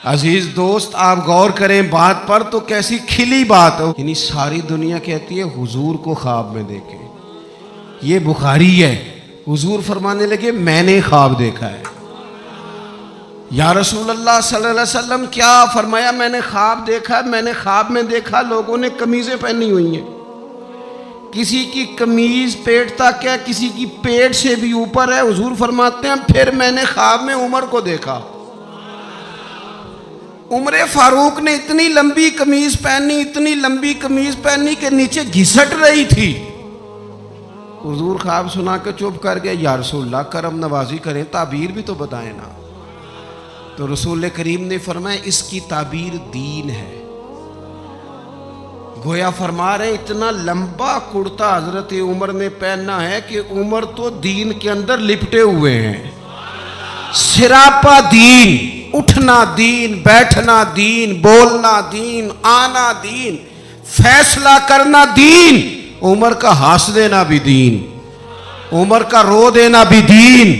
अजीज दोस्त, आप गौर करें बात पर तो कैसी खिली बात हो। यानी सारी दुनिया कहती है हुजूर को ख्वाब में देखे। ये बुखारी है। हुजूर फरमाने लगे मैंने ख्वाब देखा है। या रसूल अल्लाह सल्लल्लाहु अलैहि वसल्लम, क्या फरमाया? मैंने ख्वाब देखा। मैंने ख्वाब में देखा लोगों ने कमीजें पहनी हुई हैं, किसी की कमीज पेट तक है, किसी की पेट से भी ऊपर है। हुजूर फरमाते हैं फिर मैंने ख्वाब में उमर को देखा। उमर फारूक ने इतनी लंबी कमीज पहनी, इतनी लंबी कमीज पहनी कि नीचे घिसट रही थी। हुजूर ख्वाब सुना के चुप कर गए। या रसूलल्लाह करम नवाजी करें, ताबीर भी तो बताएं ना। तो रसूल करीम ने फरमाया इसकी ताबीर दीन है। गोया फरमा रहे इतना लंबा कुर्ता हजरत उमर ने पहना है कि उमर तो दीन के अंदर लिपटे हुए हैं। सिरापा दीन, उठना दीन, बैठना दीन, बोलना दीन, आना दीन, फैसला करना दीन। उमर का हंस देना भी दीन, उमर का रो देना भी दीन,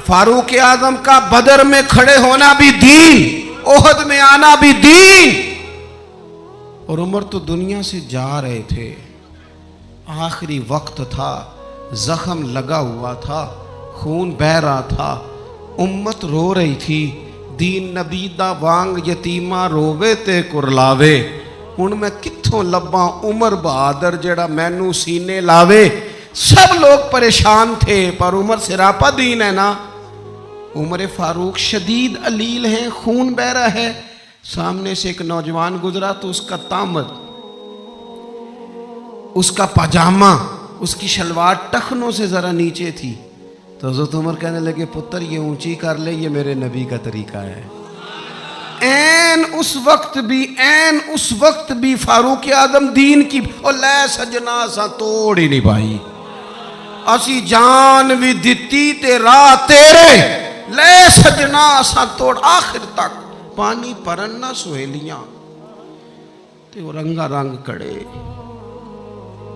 फारूक आजम का बदर में खड़े होना भी दीन, ओहद में आना भी दीन। और उमर तो दुनिया से जा रहे थे, आखिरी वक्त था, जख्म लगा हुआ था, खून बह रहा था, उम्मत रो रही थी। दीन नबी दा वांग यतीमा रोवे ते कुरलावे। हुण मैं कित्थों लब्बां उमर बहादुर जेड़ा मैनू सीने लावे। सब लोग परेशान थे, पर उमर सिरापा दीन है ना। उमर फारूक शदीद अलील हैं, खून बह रहा है। सामने से एक नौजवान गुजरा तो उसका तामद, उसका पजामा, उसकी शलवार टखनों से जरा नीचे थी। तो हज़रत उमर कहने लगे पुत्र ये ऊंची कर ले, ये मेरे नबी का तरीका है। ऐन उस वक्त भी फारूक आजम दीन की और लै सजना सा तोड़ ही नहीं पाई। असी जान भी दिती ते राह तेरे, लै सजना सा तोड़। आखिर तक पानी भरन ना सुहेलियां ते रंगा रंग कड़े,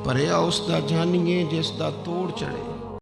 भरिया उसका जानिए जिसका तोड़ चढ़े।